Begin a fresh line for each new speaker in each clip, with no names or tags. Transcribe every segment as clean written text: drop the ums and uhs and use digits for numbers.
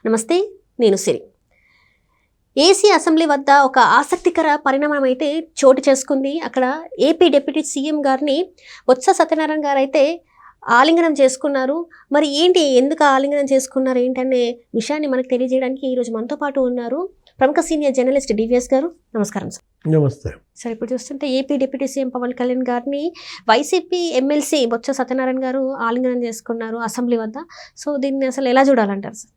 నమస్తే, నేను సిరి. AC assembly వద్ద ఒక ఆసక్తికర పరిణామం అయితే చోటు చేసుకుంది. అక్కడ ఏపీ డిప్యూటీ సీఎం గారిని బొత్స సత్యనారాయణ గారు అయితే ఆలింగనం చేసుకున్నారు. మరి ఏంటి, ఎందుకు ఆలింగనం చేసుకున్నారు ఏంటనే విషయాన్ని మనకు తెలియజేయడానికి ఈరోజు మనతో పాటు ఉన్నారు ప్రముఖ సీనియర్ జర్నలిస్ట్ డివిఎస్ గారు. నమస్కారం సార్.
నమస్తే
సార్, ఇప్పుడు చూస్తుంటే AP deputy CM Pawan Kalyan గారిని వైసీపీ ఎమ్మెల్సీ బొత్స సత్యనారాయణ గారు ఆలింగనం చేసుకున్నారు అసెంబ్లీ వద్ద. సో దీన్ని అసలు ఎలా చూడాలంటారు సార్?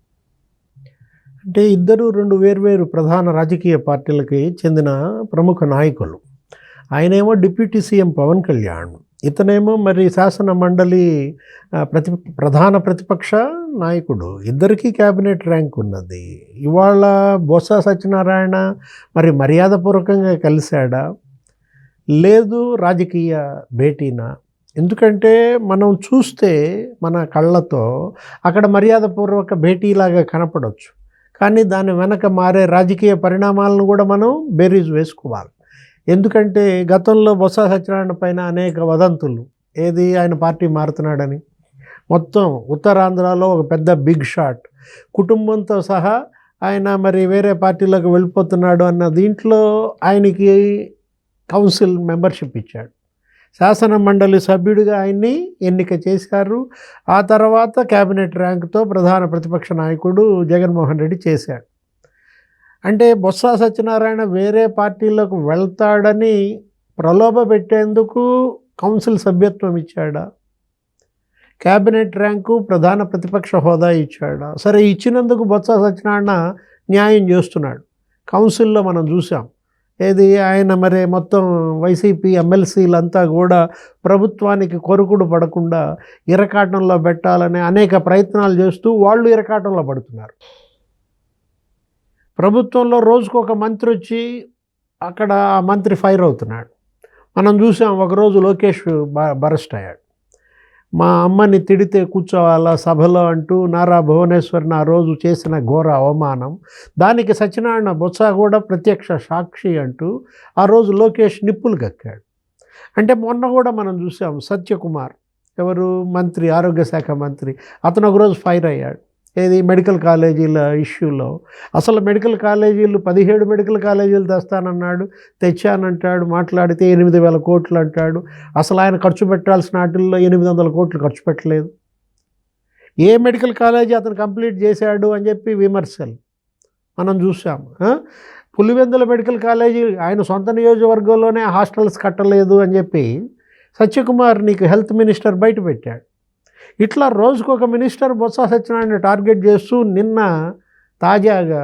అంటే ఇద్దరు రెండు వేర్వేరు ప్రధాన రాజకీయ పార్టీలకి చెందిన ప్రముఖ నాయకులు. ఆయనేమో డిప్యూటీ సీఎం పవన్ కళ్యాణ్, ఇతనేమో మరి శాసన మండలి ప్రధాన ప్రతిపక్ష నాయకుడు. ఇద్దరికీ క్యాబినెట్ ర్యాంక్ ఉన్నది. ఇవాళ బొత్స సత్యనారాయణ మరి మర్యాదపూర్వకంగా కలిశాడా, లేదు రాజకీయ భేటీనా? ఎందుకంటే మనం చూస్తే మన కళ్ళతో అక్కడ మర్యాదపూర్వక భేటీలాగా కనపడవచ్చు, కానీ దాని వెనక మారే రాజకీయ పరిణామాలను కూడా మనం బేరీజ్ వేసుకోవాలి. ఎందుకంటే గతంలో బొత్స సత్యనారాయణ పైన అనేక వదంతులు, ఏది ఆయన పార్టీ మారుతున్నాడని, మొత్తం ఉత్తరాంధ్రలో ఒక పెద్ద బిగ్ షాట్, కుటుంబంతో సహా ఆయన మరి వేరే పార్టీలోకి వెళ్ళిపోతున్నాడు అన్న దీంట్లో ఆయనకి కౌన్సిల్ మెంబర్షిప్ ఇచ్చాడు. శాసన మండలి సభ్యుడిగా ఆయన్ని ఎన్నిక చేశారు. ఆ తర్వాత క్యాబినెట్ ర్యాంక్తో ప్రధాన ప్రతిపక్ష నాయకుడు జగన్మోహన్ రెడ్డి చేశాడు. అంటే బొత్స సత్యనారాయణ వేరే పార్టీలకు వెళ్తాడని ప్రలోభ పెట్టేందుకు కౌన్సిల్ సభ్యత్వం ఇచ్చాడా, క్యాబినెట్ ర్యాంకు ప్రధాన ప్రతిపక్ష హోదా ఇచ్చాడా? సరే, ఇచ్చినందుకు బొత్స సత్యనారాయణ న్యాయం చేస్తున్నాడు. కౌన్సిల్లో మనం చూసాం, ఏది ఆయన మరి మొత్తం వైసీపీ ఎమ్మెల్సీలంతా కూడా ప్రభుత్వానికి కొరుకుడు పడకుండా ఇరకాటంలో పెట్టాలనే అనేక ప్రయత్నాలు చేస్తూ వాళ్ళు ఇరకాటంలో పడుతున్నారు. ప్రభుత్వంలో రోజుకు ఒక మంత్రి వచ్చి అక్కడ ఆ మంత్రి ఫైర్ అవుతున్నాడు. మనం చూసాం, ఒకరోజు లోకేష్ బరెస్ట్ అయ్యాడు. మా అమ్మని తిడితే కూర్చోవాలా సభలో అంటూ నారా భువనేశ్వర్ని ఆ రోజు చేసిన ఘోర అవమానం, దానికి సత్యనారాయణ బొత్స కూడా ప్రత్యక్ష సాక్షి అంటూ ఆ రోజు లోకేష్ నిప్పులు కక్కాడు. అంటే మొన్న కూడా మనం చూసాం, సత్యకుమార్ ఎవరు మంత్రి, ఆరోగ్య శాఖ మంత్రి, అతను ఒకరోజు ఫైర్ అయ్యాడు. ఏది మెడికల్ కాలేజీల ఇష్యూలో. అసలు మెడికల్ కాలేజీలు 17 మెడికల్ కాలేజీలు తెస్తానన్నాడు, తెచ్చానంటాడు, మాట్లాడితే 8,000 కోట్లు అంటాడు. అసలు ఆయన ఖర్చు పెట్టాల్సిన వాటిల్లో 800 కోట్లు ఖర్చు పెట్టలేదు. ఏ మెడికల్ కాలేజీ అతను కంప్లీట్ చేశాడు అని చెప్పి విమర్శలు మనం చూసాం. పులివెందుల మెడికల్ కాలేజీ ఆయన సొంత నియోజకవర్గంలోనే హాస్టల్స్ కట్టలేదు అని చెప్పి సత్యకుమార్ నీకు హెల్త్ మినిస్టర్ బయట పెట్టాడు. ఇట్లా రోజుకొక మినిస్టర్ బొత్స సత్యనారాయణ టార్గెట్ చేస్తూ నిన్న తాజాగా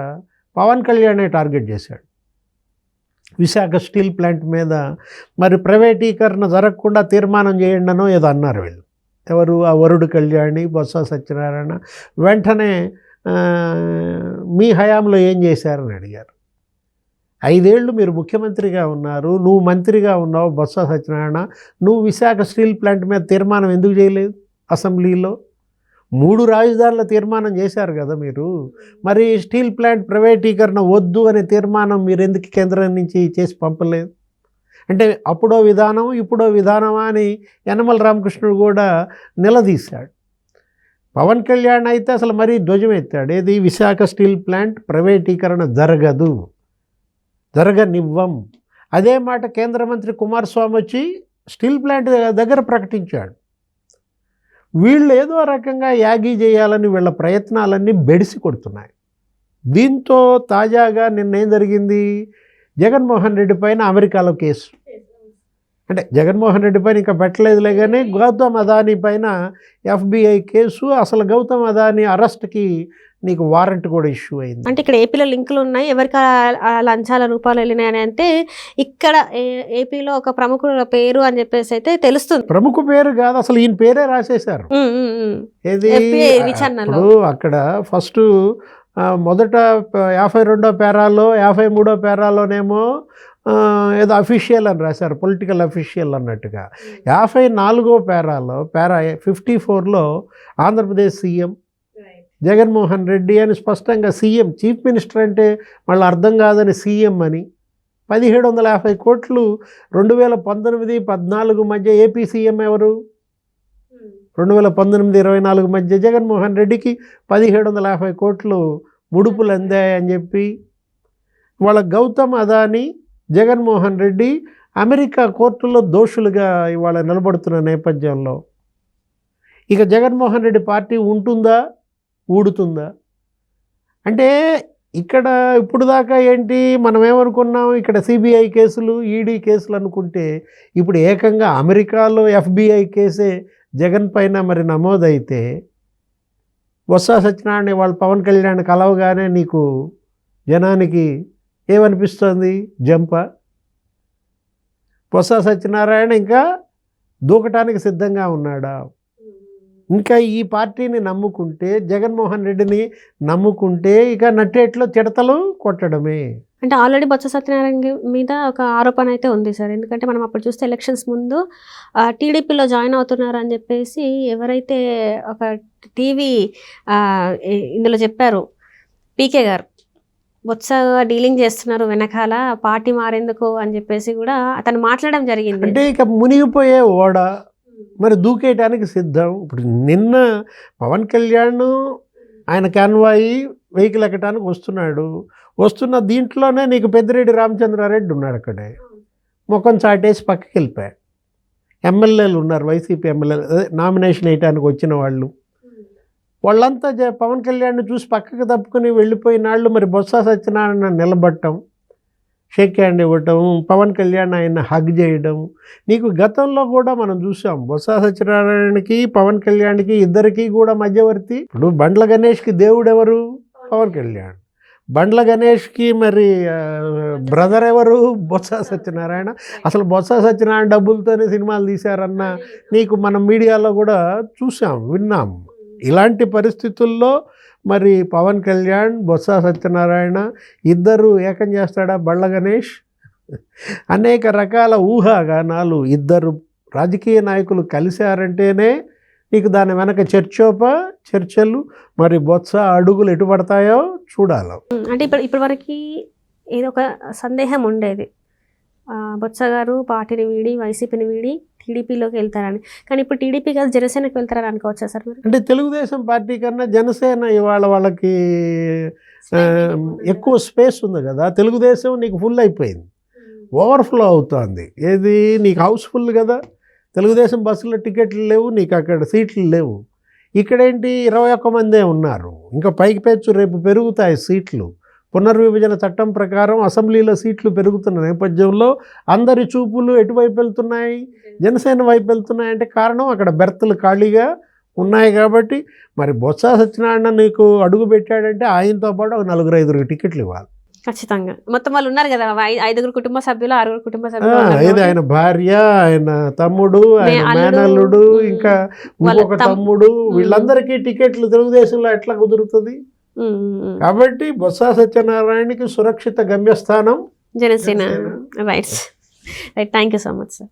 పవన్ కళ్యాణే టార్గెట్ చేశాడు. విశాఖ స్టీల్ ప్లాంట్ మీద మరి ప్రైవేటీకరణ జరగకుండా తీర్మానం చేయండినో ఏదో అన్నారు వీళ్ళు. ఎవరు? ఆ వరుడు కళ్యాణి, బొత్స సత్యనారాయణ. వెంటనే మీ హయాంలో ఏం చేశారని అడిగారు. 5 ఏళ్ళు మీరు ముఖ్యమంత్రిగా ఉన్నారు, నువ్వు మంత్రిగా ఉన్నావు బొత్స సత్యనారాయణ, నువ్వు విశాఖ స్టీల్ ప్లాంట్ మీద తీర్మానం ఎందుకు చేయలేదు? అసెంబ్లీలో 3 రాజధానుల తీర్మానం చేశారు కదా మీరు. మరి స్టీల్ ప్లాంట్ ప్రైవేటీకరణ వద్దు అనే తీర్మానం మీరు ఎందుకు కేంద్రం నుంచి చేసి పంపలేదు? అంటే అప్పుడో విధానం ఇప్పుడో విధానమా అని యనమల రామకృష్ణుడు కూడా నిలదీశాడు. పవన్ కళ్యాణ్ అయితే అసలు మరీ ధ్వజం ఎత్తాడు, ఏది విశాఖ స్టీల్ ప్లాంట్ ప్రైవేటీకరణ జరగదు, జరగనివ్వం. అదే మాట కేంద్ర మంత్రి కుమారస్వామి వచ్చి స్టీల్ ప్లాంట్ దగ్గర ప్రకటించాడు. వీళ్ళు ఏదో రకంగా యాగీ చేయాలని వీళ్ళ ప్రయత్నాలన్నీ బెడిసి కొడుతున్నాయి. దీంతో తాజాగా నిన్నేం జరిగింది, జగన్మోహన్ రెడ్డి పైన అమెరికాలో కేసు. అంటే జగన్మోహన్ రెడ్డి పైన ఇంకా పెట్టలేదులే, కానీ గౌతమ్ అదానీ పైన FBI కేసు. అసలు గౌతమ్ అదానీ అరెస్ట్కి నీకు వారెంట్ కూడా ఇష్యూ అయింది.
అంటే ఇక్కడ ఏపీలో లింకులు ఉన్నాయి, ఎవరికి లంచాల రూపాయలు వెళ్ళినాయని. అంటే ఇక్కడ ఏపీలో ఒక ప్రముఖుల పేరు అని చెప్పేసి అయితే తెలుస్తుంది.
ప్రముఖ పేరు కాదు, అసలు ఈయన పేరే రాసేశారు. ఏది ఇప్పుడు అక్కడ ఫస్ట్ మొదట 52వ పేరాలో 53వ పేరాలోనేమో ఏదో అఫీషియల్ అని రాశారు, పొలిటికల్ అఫీషియల్ అన్నట్టుగా. 54వ పేరాలో పేరా 54లో ఆంధ్రప్రదేశ్ సీఎం జగన్మోహన్ రెడ్డి అని స్పష్టంగా సీఎం, చీఫ్ మినిస్టర్ అంటే మళ్ళీ అర్థం కాదని సీఎం అని. 1750 కోట్లు 2019-14 మధ్య ఏపీ సీఎం ఎవరు? 2019-24 మధ్య జగన్మోహన్ రెడ్డికి 1750 కోట్లు ముడుపులు అందాయని చెప్పి వాళ్ళ గౌతమ్ అదానీ, జగన్మోహన్ రెడ్డి అమెరికా కోర్టులో దోషులుగా ఇవాళ నిలబడుతున్న నేపథ్యంలో ఇక జగన్మోహన్ రెడ్డి పార్టీ ఉంటుందా, ఊడుతుందా? అంటే ఇక్కడ ఇప్పుడు దాకా ఏంటి మనం ఏమనుకున్నాం, ఇక్కడ సిబిఐ కేసులు, ఈడీ కేసులు అనుకుంటే ఇప్పుడు ఏకంగా అమెరికాలో FBI కేసే జగన్ పైన మరి నమోదైతే బొత్స సత్యనారాయణ వాళ్ళు పవన్ కళ్యాణ్ కలవగానే నీకు జనానికి ఏమనిపిస్తుంది? జంప. బొత్స సత్యనారాయణ ఇంకా దూకటానికి సిద్ధంగా ఉన్నాడా? ఇంకా ఈ పార్టీని నమ్ముకుంటే, జగన్మోహన్ రెడ్డిని నమ్ముకుంటే ఇక నట్టేట్లో చిడతలు కొట్టడమే.
అంటే ఆల్రెడీ బొత్స సత్యనారాయణ మీద ఒక ఆరోపణ అయితే ఉంది సార్. ఎందుకంటే మనం అప్పుడు చూస్తే ఎలక్షన్స్ ముందు టీడీపీలో జాయిన్ అవుతున్నారు అని చెప్పేసి ఎవరైతే ఒక టీవీ ఇందులో చెప్పారు, పీకే గారు బొత్స డీలింగ్ చేస్తున్నారు వెనకాల, పార్టీ మారేందుకు అని చెప్పేసి కూడా అతను మాట్లాడడం జరిగింది.
అంటే ఇక మునిగిపోయే ఓడ మరి దూకేయటానికి సిద్ధం. ఇప్పుడు నిన్న పవన్ కళ్యాణ్ ఆయన కాన్వాయి వెహికల్ ఎక్కడానికి వస్తున్న దీంట్లోనే నీకు పెద్దిరెడ్డి రామచంద్రారెడ్డి ఉన్నాడు అక్కడే, ముఖం చాటేసి పక్కకి వెళ్ళిపోయాడు. ఎమ్మెల్యేలు ఉన్నారు, వైసీపీ ఎమ్మెల్యేలు నామినేషన్ వేయటానికి వచ్చిన వాళ్ళంతా పవన్ కళ్యాణ్ని చూసి పక్కకు తప్పుకొని వెళ్ళిపోయిన వాళ్ళు మరి బొత్స సత్యనారాయణ నిలబడటం, షేక్ హ్యాండ్ ఇవ్వటం, పవన్ కళ్యాణ్ ఆయన హగ్ చేయడం. నీకు గతంలో కూడా మనం చూసాం, బొత్స సత్యనారాయణకి పవన్ కళ్యాణ్కి ఇద్దరికి కూడా మధ్యవర్తి. ఇప్పుడు బండ్ల గణేష్కి దేవుడు ఎవరు? పవన్ కళ్యాణ్. బండ్ల గణేష్కి మరి బ్రదర్ ఎవరు? బొత్స సత్యనారాయణ. అసలు బొత్స సత్యనారాయణ డబ్బులతోనే సినిమాలు తీశారన్న నీకు మనం మీడియాలో కూడా చూసాం, విన్నాం. ఇలాంటి పరిస్థితుల్లో మరి పవన్ కళ్యాణ్, బొత్స సత్యనారాయణ ఇద్దరు ఏకం చేస్తాడా బండ్ల గణేష్? అనేక రకాల ఊహాగానాలు. ఇద్దరు రాజకీయ నాయకులు కలిశారంటేనే నీకు దాని వెనక చర్చలు, మరి బొత్స అడుగులు ఎటు పడతాయో చూడాలి.
అంటే ఇప్పటి వరకు ఏదో ఒక సందేహం ఉండేది, బొత్స గారు పార్టీని వీడి వైసీపీని వీడి టీడీపీలోకి వెళ్తారని. కానీ ఇప్పుడు టీడీపీ కాదు జనసేనకి వెళ్తారని అనుకోవచ్చా సార్ మీరు?
అంటే తెలుగుదేశం పార్టీ కన్నా జనసేన ఇవాళ వాళ్ళకి ఎక్కువ స్పేస్ ఉంది కదా. తెలుగుదేశం నీకు ఫుల్ అయిపోయింది, ఓవర్ఫ్లో అవుతుంది. ఏది నీకు హౌస్ఫుల్ కదా. తెలుగుదేశం బస్సులో టికెట్లు లేవు, నీకు అక్కడ సీట్లు లేవు. ఇక్కడేంటి 21 మందే ఉన్నారు. ఇంకా పైకి పెంచు, రేపు పెరుగుతాయి సీట్లు. పునర్విభజన చట్టం ప్రకారం అసెంబ్లీలో సీట్లు పెరుగుతున్న నేపథ్యంలో అందరి చూపులు ఎటువైపు వెళ్తున్నాయి? జనసేన వైపు వెళ్తున్నాయి. అంటే కారణం అక్కడ బెర్తులు ఖాళీగా ఉన్నాయి కాబట్టి మరి బొత్స సత్యనారాయణ నీకు అడుగు పెట్టాడంటే ఆయనతో పాటు ఒక 4-5 టికెట్లు ఇవ్వాలి
ఖచ్చితంగా. మొత్తం వాళ్ళు ఉన్నారు కదా, 5 కుటుంబ సభ్యులు, 6 కుటుంబ సభ్యులు.
ఏది ఆయన భార్య, ఆయన తమ్ముడు, ఆయన మేనల్లుడు, ఇంకా ఇంకొక తమ్ముడు, వీళ్ళందరికీ టికెట్లు తెలుగుదేశంలో ఎట్లా కుదురుతుంది? కాబట్టి బొత్స సత్యనారాయణకి సురక్షిత గమ్యస్థానం
Janasena. Right, thank you so much sir.